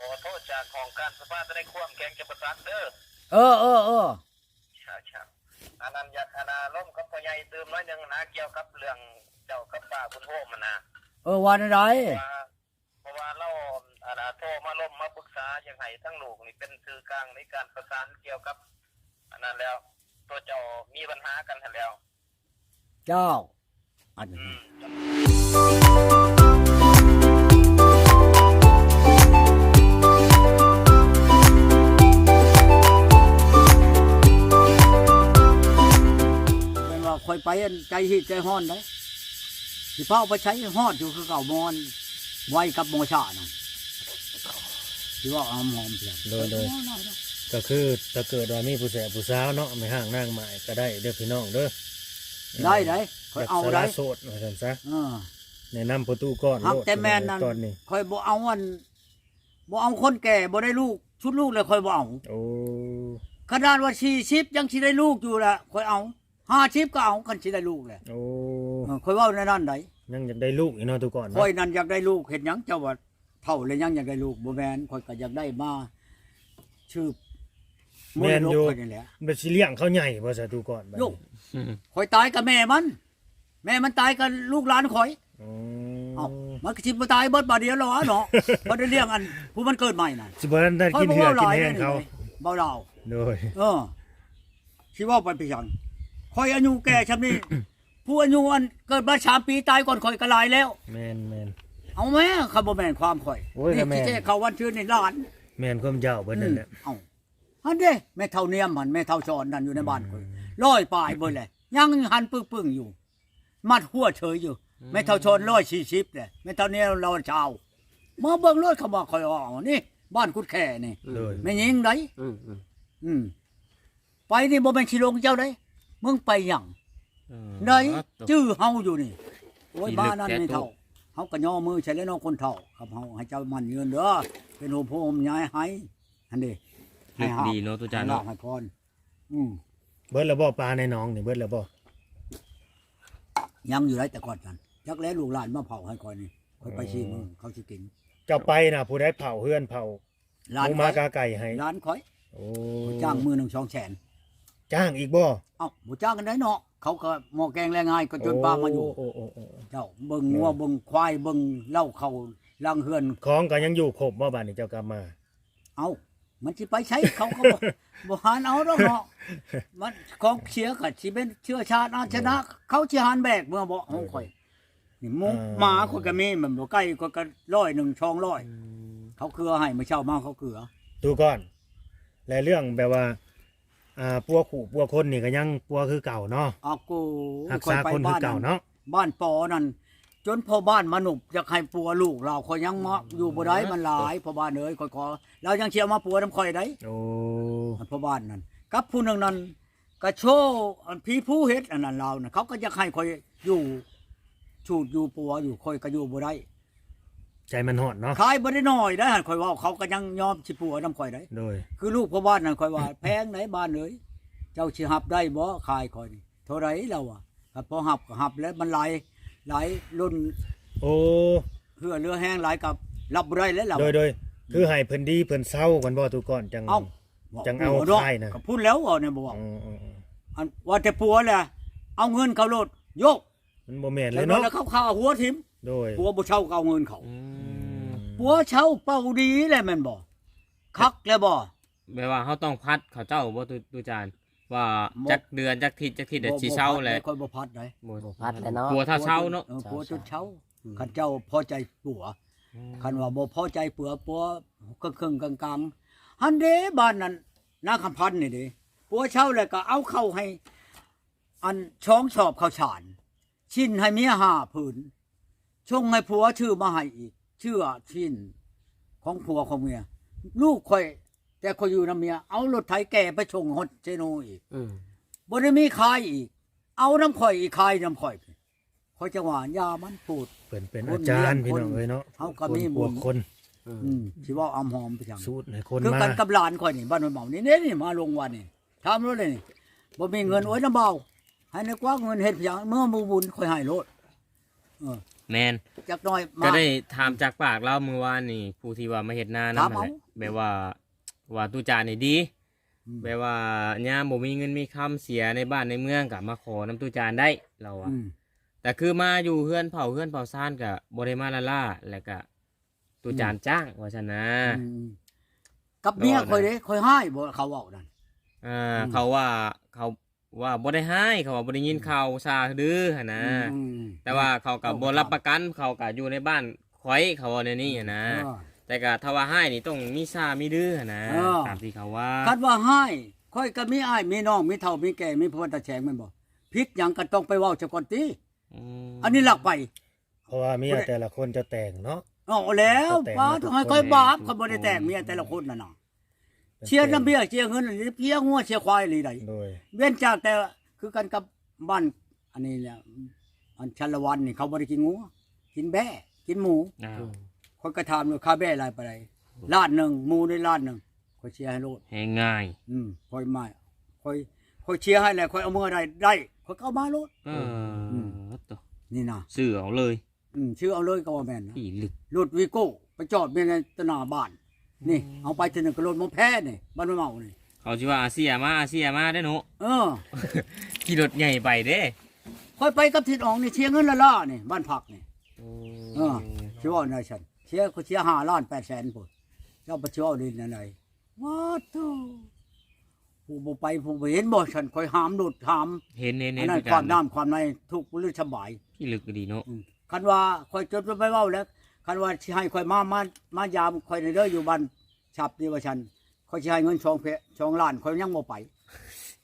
ขอโทษจากของการสภาจะได้ควมแกงจะประสานเด้อใช่อันนั้นอยากอนาล่มกับพ่อใหญ่ตื่มน้อยหนึ่งนะเกี่ยวกับเรื่องเจ้ากับป้าคุณโฮมนะวันอะไรเพราะว่าเราโทรมาล่มมาปรึกษาอย่างไรทั้งลูกนี่เป็นสื่อกลางในการประสานเกี่ยวกับอันนั้นแล้วตัวเจ้ามีปัญหากันแล้ว เจ้าอันคอยไปใจหิใจห้อนเลยที่พ่อไปใช้ฮอดอยู่คือเก่ามอนไว้กับโมชานะที่ว่าหอมเพียงโดยก็คือถ้าเกิดว่ามีผู้แสบผู้สาวเนาะไม่ห่างนางหมายก็ได้เด้อพี่น้องเด้อได้คอยเอาได้โสดว่าซั่นซะแนะนำประตูก้อนโลดแต่แม่นนั่นคอยบ่เอาคนแก่บ่ได้ลูกชุดลูกเลยคอยบ่เอาขนาดว่า40ยังสิได้ลูกอยู่ละคอยเอา50ก็เอากันสิได้ลูกแหละคอยเว้าในนั้นได้ยังอยากได้ลูกอีเนาะทุกคนคอยนั่นอยากได้ลูกเฮ็ดหยังเจ้าว่าเฒ่าเลยยังอยากได้ลูกบ่แม่นคอยก็อยากได้มาชื่อแม่นอยู่บ่สิเลี้ยงเขาใหญ่บ่ซะทุกคนลูกคอยตายกับแม่มันตายกับลูกหลานคอยมันก็สิบ่ตายเบิดบาดเดียวหรอเนาะบ่ได้เลี้ยงอันผู้มันเกิดใหม่น่ะสิบ่ได้กินเหือกินแห้งเขาเบาเล่าโดยสิเว้าไปจังคอยอายุแก่ชำนี้ผู้อายุอันเกิดมา3 ปีตายก่อนคอยก็หลายแล้วแม่นเอาแม่เขาบ่แม่นความข่อยนี่สิเจ้เขาวันชื่นนี่หลานแม่นความเจ้าเบิดนั่นแหละเอาอันเด้แม่เฒ่าเนียมแม่เฒ่าชอนนั่นอยู่ในบ้านข่อย100ปลายเบิดเลยยังหันปึ้งๆอยู่มัดหัวเฉยอยู่แม่เฒ่าชอน140แหละแม่เฒ่าเนียมเราชาวมาเบิ่งรถเขาบอกข่อยว่านี่บ้านกุดแค่นี่แม่หญิงไดไปนี่บ่แม่นสิลงเจ้าได้มึงไปหยังไหนจื้อเฮาอยู่นี่โอ้ยบ้านนั้นไม่เท่าเฮาก็ย่อมือใช้แล้วน้องคนเฒ่าครับเฮาให้เจ้ามันยืนเด้อเป็นโหมโพมย้ายให้อันนี้ให้ดีเนาะตุจานเนาะให้พรเบิดแล้วบ่ปลาในหนองนี่เบิดแล้วบ่ยังอยู่ได้แต่ก่อนกันจักแล้วลูกหลานมาเผาให้ก่อนนี่ค่อยไปชี้มือเขาสิกินเจ้าไปน่ะผู้ใดเผาเฮือนเผาหลานมากาไก่ให้หลานข่อยจ้างมือ1 2 แสนจ้างอีกบ่บ่จ้างกันได้เนาะเขาก็หม้อแกงแรงง่ายก็จนปลามาอยู่เจ้าเบิ่งงัวเบิ่งควายเบิ่งเล่าเข้าลังเฮือนของก็ยังอยู่ครบบ่บัดนี้เจ้ากลับมามันสิไปใช้เขาก็บ่หารเอาดอกเนาะมันของเสียก็สิเป็นเชื้อชาติอาชนะเขาสิหารแบกเมื่อบ่ของข่อยนี่หมูหมาคนก็มีมันบ่ใกล้ก็100 200เขาเกลือให้มื้อเช้ามาเขาเกลือดูก่อนและเรื่องแบบว่าปัวขู่ปัวคนนี่ก็ยังปัวคือเก่าเนาะกูรักษาคนคือเก่าเนาะบ้านปอนั่นจนพ่อบ้านมาหนุบอยากให้ปัวลูกเราคอยยังมาอยู่บ่ได้มันหลายพ่อบ้านเอ้ยขอเรายังเชียร์มาปัวนำข่อยได้พ่อบ้านนั่นกับผู้นึงนั่นก็โชว์พี่ผู้เฮ็ดอันนั้นเราน่ะเขาก็อยากให้ข่อยอยู่ชูดอยู่ปัวอยู่ข่อยก็อยู่บ่ได้ใจมันหดเนาะขายบ่ได้น้อยได้ข่อยว่าเขาก็ยังยอมสิปัวนำข่อยได้โดยคือลูกพ่อบ้านนั่นข่อยว่าแพงไหนบ้านเอ้ยเจ้าสิรับได้บ่ขายข่อยนี่เท่าไหร่แล้วอ่ะครับพอรับก็รับแล้วมันหลายรุ่นเรือแห้งหลายกับรับบ่ได้แล้วเราโดยคือให้เพิ่นดีเพิ่นเซากันบ่ทุกคนจังเอาขายนะก็พูดแล้วเนี่ยบ่ว่าอันว่าแต่ปัวแหละเอาเงินเขาโลดโยกมันบ่แม่นเลยเนาะแล้วเขาฆ่าหัวทิ่มโดยปัวบ่เช่าเอาเงินเขาปัวเช่าเป้าดีแหละแม่นบ่คักแล้วบ่แปลว่าเฮาต้องพัดเขาเจ้าบ่ตุจานว่าจักเดือนจักทิศจักทิศสิเช่าแหละค่อยบ่พัดได้บ่พัดแล้วเนาะปัวถ้าเช่าเนาะปัวจนเช่าคันเจ้าพอใจปัวคันว่าบ่พอใจปัวครึ่งๆกลางๆหันเด้บ้านนั้นนาคำพันธ์นี่เด้ปัวเช่าแล้วก็เอาเข้าให้อันช้องชอบข้าวฉานชิ้นให้เมีย5 ผืนชงให้ผัวชื่อมาให้อีกชื่อชิ้นของผัวของเมียลูกค่อยแต่ข่อยอยู่นำเมียเอารถไถแก่ไปชงฮอดเจโนอีกบ่ได้มีขายอีกเอาน้ำข่อยอีกขายน้ำข่อยจังหวะยามันพูดเป็นอาจารย์พี่น้องเอ้ยเนาะเฮาก็มีบุญคนสิว่าอำหอมไปจังสูตรให้คนมาคือกันกับหลานข่อยนี่บ้านเมานี่มาลงวันนี่ถามรถเลยนี่บ่มีเงินโอ้ยน้ำเบาให้นึกว่าเงินเฮ็ดหยังเมื่อบ่บุญข่อยให้โลด แม่น จักหน้อยมา ก็ได้ถามจากปากเราเมื่อวานนี่ผู้ที่ว่ามาเฮ็ดนา ครั นำ บ นั่นแหละแบบว่าตุจานนี่ดี แบบว่ายามบ่มีเงินมีคำเสียในบ้านในเมืองก็มาขอน้ำตุจานได้เราอะ อืม แต่คือมาอยู่เฮือนเผาซ่านก็บ่ได้มาละล่าแล้วก็ตุจานจ้างว่าซั่นนะ อืมกับเมียคอยเด้คอยให้บ่เขาเว้านั่น เขาว่าบ่ได้ให้เขาว่าบ่ได้ยินข่าวซาดื้อหั่นนะ อืม แต่ว่าเขาก็บ่รับประกันเขาก็อยู่ในบ้านข่อยเขาว่าแนวนี้หั่นนะ เออ แต่ก็ถ้าว่าให้นี่ต้องมีซามีดื้อหั่นนะ เออ ตามที่เขาว่า คันว่าให้ค่อยก็มีอ้ายมีน้องมีเฒ่ามีแก่มีพ่อตาแฉงแม่นบ่ผิดหยังก็ต้องไปเว้าซะก่อนติ ม อันนี้หลักไป เพราะว่าเมียแต่ละคนจะแต่งเนาะ เอาแล้ว แต่ง ป้า มาทุ ต้ ก องให้ คน ค่อยบาปเขาบ่ได้แต่งเมียแต่ละคนน่ะเนาะเชียร์น้ำเบี้ยเชียร์เงินหรือเพียงัวเชียร์ควายหรือใด โดย เว้นจากแต่คือกันกับบ้านอันนี้แหละอันชันละวันนี่เขาบ่ได้กินงัวกินแบะกินหมู อ้าว คนก็ถามว่าค่าแบะอะไรไปไหนล้านหนึงหมูได้ล้านหนึงค่อยเชียร์ให้โลด ให้ง่าย ค่อยมาค่อยเชียร์ให้แหละค่อยเอามือได้ค่อยเข้ามาโลด ตัว นี่นะ ซื้อเอาเลย ชื่อเอาเลยก็ว่าแม่นนะ พี่ลึก รถวีโก้ไปจอดเมียในตนาบ้าน นี่เอาไปทีหนึงก็รถมอแพ้นี่บ้านมะเมานี่ เขาชื่อว่าอาเซียมาได้อหนู เออ ขี่รถใหญ่ไปเด้ ค่อยไปกับทิศอองนี่เชียร์เงินละล่านี่บ้านผักนี่ เออ ชื่อว่าในฉันเชียร์เขาเชียร์5 ล้าน 8 แสนพุ่นเจ้าไปเชื่อเอาดินนั่นไหนว้าตู้ผู้บ่ไปผู้บ่เห็นบ่ฉันค่อยหามดุดหาม เห็น อันนั้น ทุก ความ อย่ง น้ำความในทุกข์หรือสบาย พี่ลึกก็ดีเนาะ คันว่าค่อยจดไปเว้าแล้วคันว่าสิให้ค่อยมายามค่อยในเด้ออยู่บ้านฉับนี่ว่าฉันค่อยสิให้เงิน2 ล้านค่อยยังบ่ไป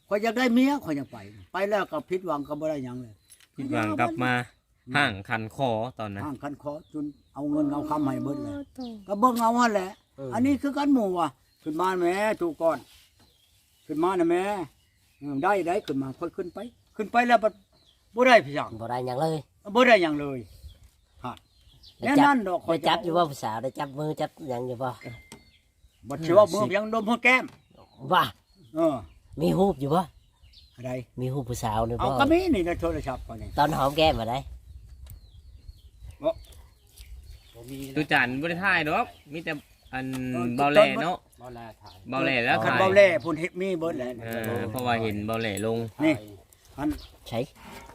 ค่อยอยากได้เมียค่อยยังไป ไปแล้วก็ผิดหวังก็บ่ได้หยังเลย พี่หวังกลับมาห่างคันคอตอนนั้น ทางคันขอจนเอาเงินเอาคำให้เบิดเลยก็เบิ่งเอาหั่นแหละ อันนี้คือกันหมู่ว่ะขึ้นมาแม่ถูกก่อนขึ้นมานะแม่ได้ขึ้นมาค่อยขึ้นไปแล้วบ่ได้พี่จัง บ่ได้หยังเลย บ่ได้หยังเลยฮะ ได้ แน่ จั นั่นดอก ได้จับอยู่ว่าผู้สาวได้จับมือจับหยังอยู่บ่ บ่สิว่ามือยังดมหัวแก้ม ว่า เออ มีรูปอยู่บ่ อะไร มีรูปผู้สาวนี่ เอา บ่ ก็มีนี่ในโทรศัพท์ก่อนนี่ ตอนหอมแก้มบ่ได้ ตุจานบ่ได้ถ่ายดอกมีแต่อันเบาแหล่เนาะเบาแหล่แล้ว คัน ถ่าย เบาแล่พุ่นเฮ็ดมีเบิดแหละ เพราะว่าเห็นเบาแหล่ลง นี่อัน ใช่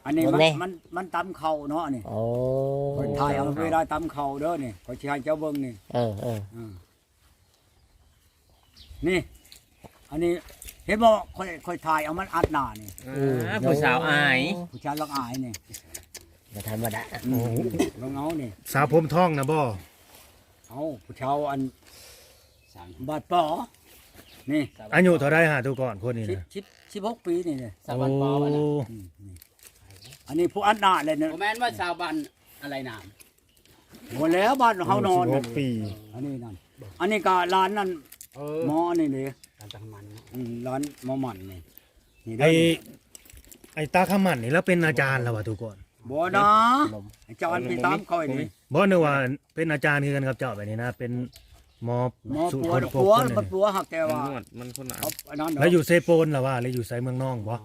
อันนี้ เบิ่งแน่ มันตำเข่าเนาะนี่ โอ้ คนถ่ายเอาเวลาตำเข่าเด้อนี่ขอยสิให้เจ้าเบิ่งนี่ เออ นี่ อันนี้เห็นบ่ค่อยถ่ายเอามันอัดหน้านี่ ผู้สาวอาย ผู้ชายรักอายนี่ บ่ธรรมดา ลองเอานี่ สาวผมทองนะบ่ เอาผู้ชายอันบาดปอนี่ อายุเท่าไรหาทุกก่อนคนนี้นะ 16 ปีนี่เลย โอ้ อันนี้ผู้อัดหน้าเลยเนี่ย ผมแม่นว่าชาวบ้านอะไรนาม หมดแล้วบ้านเฮานอน 16ปี อันนี้นั่นอันนี้ก็ร้านนั่นหมอนี่นี่ การตังมันเนาะ ร้านหมอหมันนี่นี่ ไอ้ เด้อ ไอ้ตาขมันนี่แล้วเป็นอาจารย์แล้ววะทุกคน บ่นะอาจารย์พี่ตามค่อยนี่ บ่นึกว่าเป็นอาจารย์คือกันกับเจ้าแบบนี้นะเป็นหมอ หมอ สุ ปัว คน ปัว คน มันปัวหักแต่ มัน ว่าน วดมันคนหนา เอาอันนั้น แล้วอ เนาะ ยู่เซโปนล่ะว่าแล้วอยู่ไสเมืองน้องบ่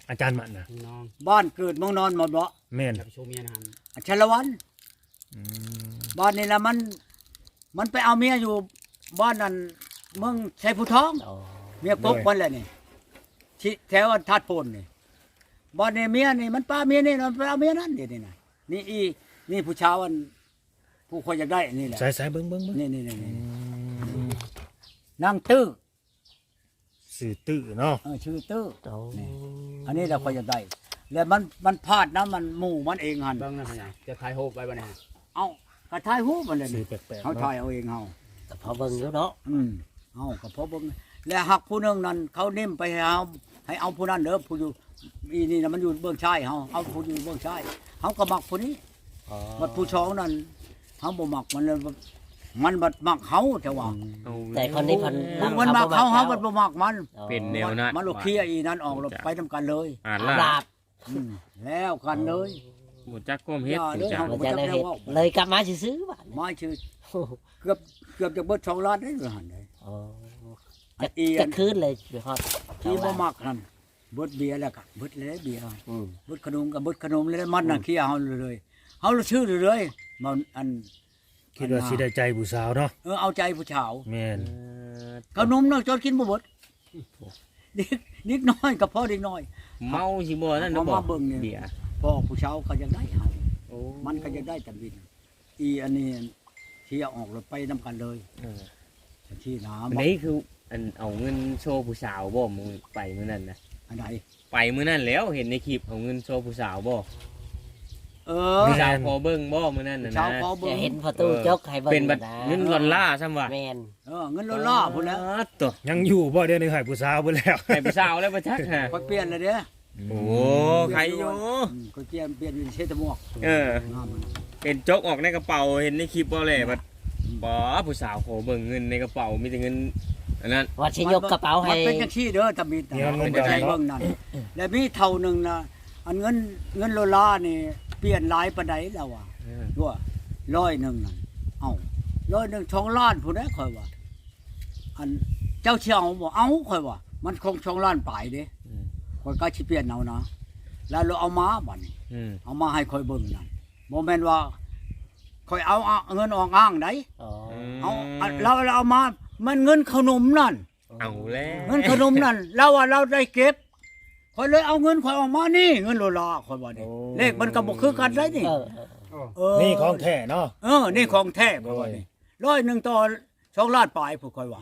อาจารย์มันน่ะ พี่น้อง บ้านเกิดเมืองนอนหมดบ่ แม่น จะไปโชว์เมียนะฮัน อัชรวัน อืม บ้านนี่ละมันไปเอาเมียอยู่บ้านนั้นเมืองชัยภูทอง โอ้ เมียกบมันแหละนี่ที่แถวอันทัดโพนนี่บ้านนี่เมียนี่มันป้าเมียนี่มันไปเอาเมียนั่นเดี๋ยวนี่นะนี่ผู้ชาวอันผู้คนอยากได้อันนี่แหละ ใส่เบิ่ง นี่ อืม นางตื้อ สื่อตื้อเนาะ ชื่อตื้อ โอ้ อันนี้เราคนอยากได้แล้วมันพลาดนะมันหมู่มันเองหัน เบิ้งนะพะยังจะถ่ายโฮปไว้บ่เนี่ย เอากระทายหูมันเลย สื่อ นี่ แปลกๆ เขา เนาะ ถ่ายเอาเองเฮา ก็พอเบิ่งอยู่เนาะ เอาก็เพราะบ่และหักผู้หนึงนั้นเขานิ่มไปให้เอาผู้นั้นเด้อผู้อยู่อีนี่นะมันอยู่เบื้องชายเฮาเอาผู้อยู่เบื้องชายเฮาก็มักผู้นี้ อ๋อ บัดผู้ชองนั้นเฮาบ่มักมันเลยมันบัดมักเฮาแต่ว่า แต่คนนี้เพิ่น มันมักเฮาเฮาบัดบ่มักมัน เป็นแนวนั้น มันโลเคลียร์อีนั้นออกแล้วไปทำกันเลย อ่าน ลา ล่า บ แล้วกันเลย หมดจักก้มเฮ็ด อย่าเด้อ ตุจาน มันจะได้เฮ็ดเลยกลับมาซื้อๆบ้าน ไม้ชื่อเกือบจะเบิด2 ล้านได้หรือหั่นได้ โอ้ อั จะ นอีอั จะ น คืนเลยไปฮอด ที่บ่มักนั่นเบิดเบียร์แล้วก็เบิดเลยเบียร์ อืม เบิดขนมกับเบิดขนมเลยมันน่ะเคลียร์เฮาเลย เฮาชื่อเรื่อยๆมันอัน คิดว่าสิได้ใจผู้สาวเนาะ เอาใจผู้ชาว แม่น ขนมเนาะจนกินบ่หมดนิดน้อยกับพ่อเด็กน้อย เมาสิบ่นั่นน่ะบ่ เอามาเบิ่งเนี่ย เบียร์ พ่อผู้ชาวก็ยังได้เฮา โอ้ มันก็ยังได้แต่วินอีอันนี้ที่เอาออกรถไปนํกันเลย เออ ที่น้ำ อันนี้คืออันเอาเงินโชว์ผู้สาวบ่มึงไปมื้อนั้นนะ อันไหน ไปมื้อนั้นแล้วเห็นในคลิปเอาเงินโชว์ผู้สาวบ่ เออ ผู้สาวขอเบิ่งบ่มื้อนั้นน่ะ ชาว นะ พอเบิ่ จะ ง เห็นประตูจกให้เบิ่ง เป็นบัตร นะ เงินดอลลาร์ซ้ำว่า แม่น เงินล่อพุ่นแล้ว ตัว ยังอยู่บ่เดี๋ยวนี้ให้ผู้สาวเบิดแล้ว ให้ผู้สาวแล้วบ่จักฮะ ค่อยเปลี่ยนเลยเด้อ โอ้ใครอยู่ ค่อยเปลี่ยนเป็นเชตหมวก เออ งาม เป็นจกออกในกระเป๋าเห็นในคลิปบ่แหละบัดบ่ผู้สาวขอเบิ่งเงินในกระเป๋ามีแต่เงินอันนั้น ว่าสิยกกระเป๋าให้ มันเป็นจังซี่เด้อถ้ามีแต่ เนี่ยมัน เป็น บ่ จัง ได้ ซี่เบิ่งนั่นแล้วมีเท่านึงนะอันเงินโลลานี่เปลี่ยนหลายปานใดแล้วว่ะ ว่า100นั่นเอ้า1002ล้านผู้ใดค่อยว่า อันเจ้าเชียวบ่เอาค่อยว่า มันคง2ล้านปลายเด้ อืม ค่อยก็สิเปลี่ยนเอานะแล้วเราเอามาบัดนี้ อืม เอามาให้ค่อยเบิ่งนั่นบ่แม่นว่าค่อยเอาเงินออกอ้างได อ๋อ เอาเราเอามามันเงินขนมนั่น เอาแล้ว เงินขนมนั่นเราว่าเราได้เก็บค่อยเลยเอาเงินค่อยออกมานี่เงินโลลาค่อยว่านี่เลขมันก็บ่คือกันได้นี่ นี่ของแท้เนาะ นี่ของแท้ค่อยว่านี่100ต่อ2ล้านปลายผู้ค่อยว่า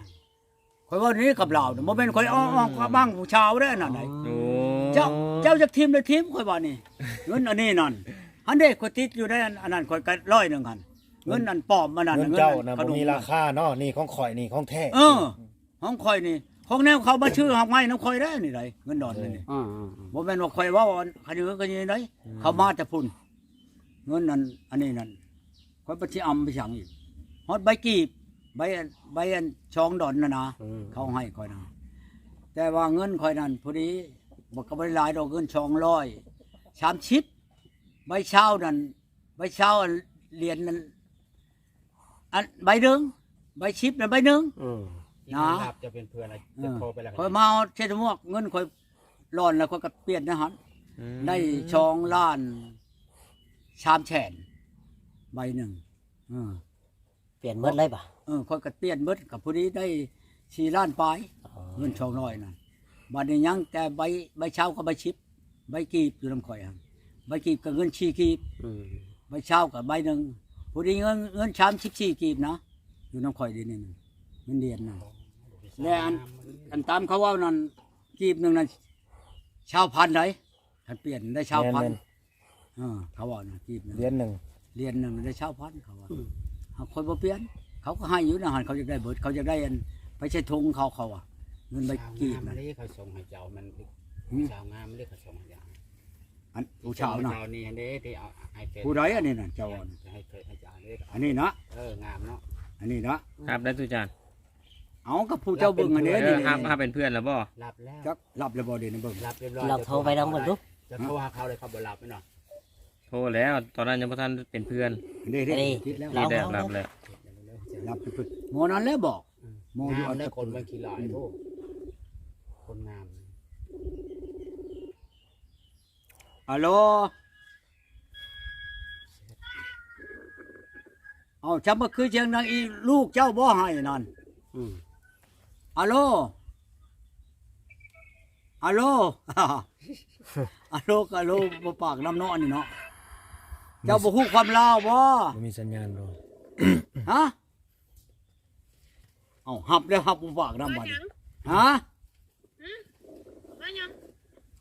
ค่อยว่านี่กับเราเนี่ยบ่แม่นค่อยอ้อกับบ้างผู้ชาวได้นั่นไหน โอ้ เจ้าจากทีมเลยทีมค่อยว่านี่เงินอันนี้นั่นอันนี้ค่อยติดอยู่ได้อันนั้นค่อยก็100นึงหั่นเงินอันปลอมมันนั่น เงินเจ้านะบ่มีราคาเนาะนี่ของข่อยนี่ของแท้ ของข่อยนี่ของแนวเขามาชื่อหักไม้น้ำข่อยได้นี่ไดเงินดอนนี่ อืม บ่แม่นว่าข่อยว่าคันนี้ก็ยังไดเขามาแต่พุ่นเงินนั้นอันนี้นั่นข่อยบ่สิอำไปสั่งอีกฮอดใบกีบใบอันช่องดอนน่ะนะเขาให้ข่อยนะแต่ว่าเงินข่อยนั่นพอดีบ่ก็บ่ได้หลายดอกเงิน230ใบเช้านั่นใบเช้าเหรียญนั้นอันใบหนึงใบชิปนั่นใบหนึง นะ ครับจะเป็นเพื่อนอะไรจะโทรไปแล้ว ข่อยมาเอาเช็ดหมวกเงินข่อยร้อนแล้วข่อยก็เปลี่ยนนะฮะได้2ล้าน3แสนใบหนึ่ง เปลี่ยนหมดเลยป่ะ ข่อยก็เปลี่ยนเบิดกับผู้นี้ได้4ล้านปลายเงิน200นั่นบัดนี้ยังแต่ใบเช้ากับใบชิปใบกีบอยู่นำข่อยหั่นใบกีบกับเงิน4กีบใบเช้ากับใบหนึงผู้นี้เงิน34กีบนะอยู่นำข่อยเดี๋ยวนี้เงินเดือนน่ะ และอันตามเขาว่านั่นกีบหนึ่งนั่นชาวพันธุ์ไหนท่านเปลี่ยนได้ชาวพันธุ์เขาว่านั่นกีบหนึ่ง เหรียญหนึง เรียนหนึ่งได้ชาวพันธุ์เขาว่าเอาคนบ่เปลี่ยนเขาก็ให้อยู่นะหันเขาจะได้เบิดเขาจะได้อันไปใช้ทงเขาว่าเงินใบกีบ มั นั่ น น เรียกเขาส่งให้เจ้ามันชาวงามมันเรียกเขาส่งให้เจ้า อันผู้ชาวน่ะ เจ้านี่อันนี้ที่เอาให้เกิด ผู้ใดอันนี้น่ะเจ้าว่าน่ะ ให้เกิดให้เจ้าเรียก อันนี้นะ งามเนาะ อันนี้นะครับ ได้ตุจาน เอากับผู้เจ้าเบิ่งอันนี้นี่ ครับเป็นเพื่อนแล้วบ่ รับแล้ว จักรับแล้วบ่เด้นะเบิ่ง รับเรียบร้อย เราโทรไปลองเบิ่งดู จะโทรหาเขาเลยเขาบ่รับไม่หน่อย โทรแล้วตอนนั้นยังบ่ทันเป็นเพื่อน นี่คิดแล้ว นี่ได้รับแล้ว รับไปพึ่งหมอนั้นแล้วบอกหมออยู่ งา อั ม น ได้ ตะ คนเมืองขี้ลายโทษคนงาม ฮัลโหลเอาจำมาคือเชียงนางอีลูกเจ้าบ่ให้นั่นฮัลโหลฮัลโหล ฮัลโหลฮัลโหลบ่ปากน้ำเนาะนี่เนาะเจ้าบ่ฮู้ความลาวบ่ บ่มีสัญญาณบ่ ฮะเอาหับแล้วหับบ่ปากน้ำบัดนี้ฮะ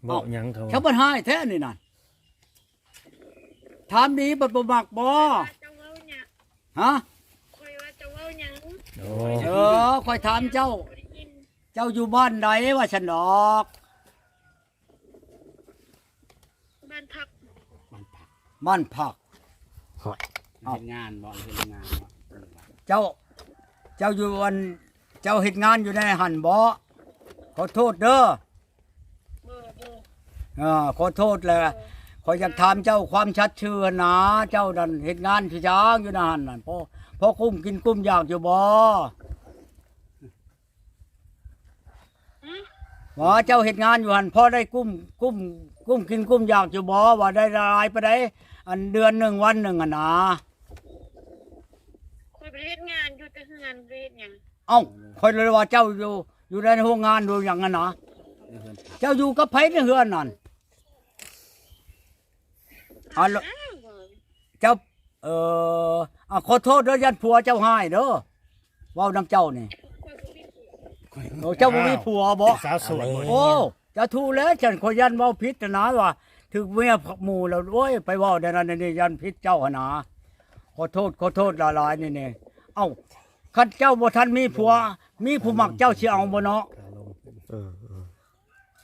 บ่หยังเขา ชาวบ้านให้แท้นี่นั่นถามดีบ่บ่มักบ่ เจ้าเว้าหยัง ฮะ คอยว่าเจ้าเว้าหยัง โอ้ คอยถามเจ้า บ่ได้ยิน เจ้าอยู่บ้านใดว่าฉันดอก บ้านพัก มันผัก บ้านผัก เป็นงานบ่เป็นงานบ่ เจ้าอยู่วันเจ้าเฮ็ดงานอยู่ในหันบ่ขอโทษเด้อ บ่ ขอโทษแหละขอยอยากถามเจ้าความชัดเชื่อนะเจ้าดันเฮ็ดงานที่ช้างอยู่ในหันนั่นพอกุ้มกินกุ้มอยากอยู่บ่ว่าเจ้าเฮ็ดงานอยู่หันพอได้กุ้ม กุ้มกินกุ้มอยากอยู่บ่ว่าได้ละลายไปได้อันเดือนหนึ่งวันหนึ่งอะนะ คอยไปเฮ็ดงานอยู่แต่เฮือนไปเฮ็ดหยัง เอ้าคอยเลยว่าเจ้าอยู่ในโรงงานดูอย่างนั้นนะเจ้าอยู่กับไผในเฮือนนั่นอ๋อ อ้าว เจ้าขอโทษเด้อยันผัวเจ้าให้เด้อเว้านํเจ้านี่ คอยบ่มีผัว โอ้เจ้าบ่มีผัวบ่ สาวโสดบ่ โอ้จะถูกแล้วฉันขอยันเว้าผิดนะว่าถึงเมียหมู่แล้วโอ้ยไปเว้าได้นั่นนี่ยันผิดเจ้าหนนะขอโทษหลายๆนี่เอ้าคันเจ้าบ่ทันมีผัว มีผู้มักเจ้าสิเอาบ่เนาะ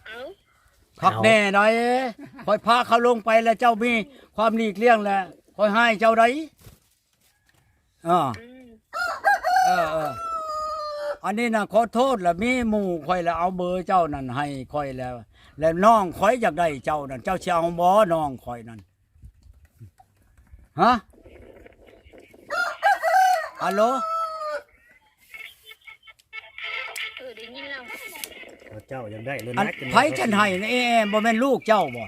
เอ้า พักแน่ได้คอยพาเขาลงไปแล้วเจ้ามีความหลีกเลี่ยงแล้วคอยให้เจ้าได้อืม อันนี้นะขอโทษแล้วมีหมู่คอยแล้วเอาเบอร์เจ้านั่นให้คอยแล้ว แล้วน้องคอยอยากได้เจ้านั่นเจ้าสิเอาบ่น้องคอยนั่นฮะฮัลโหล ได้ยินแล้ว เจ้ายังได้เลย อัน นะ ไผฉันให้นี่บ่แม่นลูกเจ้าบ่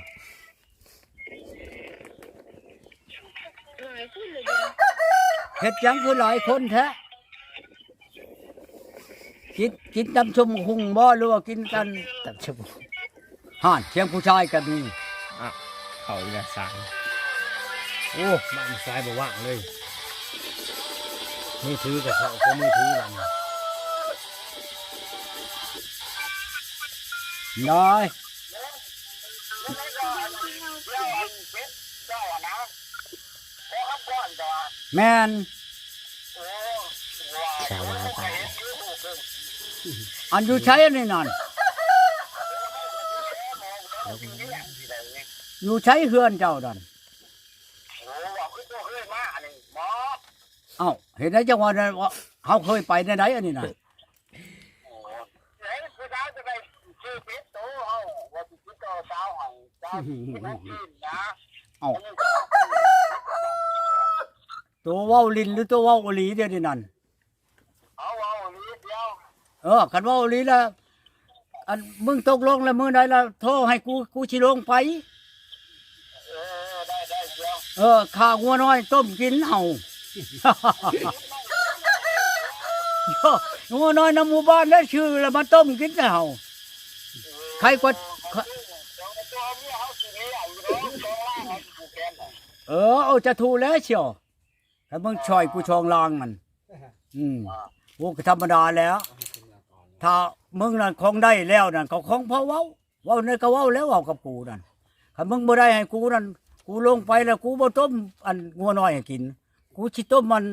หลายคนเลยเด้อ เฮ็ดหยังคือหลายคนแท้กินตำชมหุงบ่หรือว่ากินกัน ตับชั่วโมง ห่านเสียงผู้ชายก็มี เขาอีละสาย โอ้บ้านซ้ายบ่ว่างเลยมือถือกับเขาก็มือถือบ้าน น้อย เจ้าอะนะพอคำก่อนจ้ะ แม่น โอ้ว่า ชาวบ้านตาย อันอยู่ใช้อันนี้นั่นอยู่ใช้เฮือนเจ้านั่น โอ้ว่าคือตัวเคยมาอันนี้หมอ เอ้าเห็นได้จังหวะนั้นว่าเฮาเคยไปในใดอันนี้น่ะ โอ้ไหนคือดาวจะไปชื่อเป็ดโตเฮาว่าสิคิดต่อสาวให้จ้าที่นั่นกินนะ เอ้าตัวเว้าลิ้นหรือตัวเว้าอีหลีเดี๋ยวนี้นั่น เอาเอานิดเดียว คันเว้าอีหลีแล้วอันมึงตกลงแล้วมื้อใดแล้วโทรให้กูสิลงไป ได้เดียว ข้างัวน้อยต้มกินเฮา งัวน้อยในหมู่บ้านแล้วชื่อแล้วมาต้มกินเฮาใครกว่า ตัวเมียเฮาสิเลี้ยงอยู่เนาะตัวล่างเฮาสิผูกแขนน่ะ เอาจะถูกแล้วเชียวถ้ามึงช่อยกูชองลางมัน โอ้ก็ธรรมดาแล้ว ถ้ามึงนั่นของได้แล้วนั่นก็ของพอเว้านั่นก็เว้าแล้วเว้ากับกูนั่นถ้ามึงบ่ได้ให้กูนั่นกูลงไปแล้วกูบ่ต้มอันงัวน้อยให้กิน กูสิต้มมัน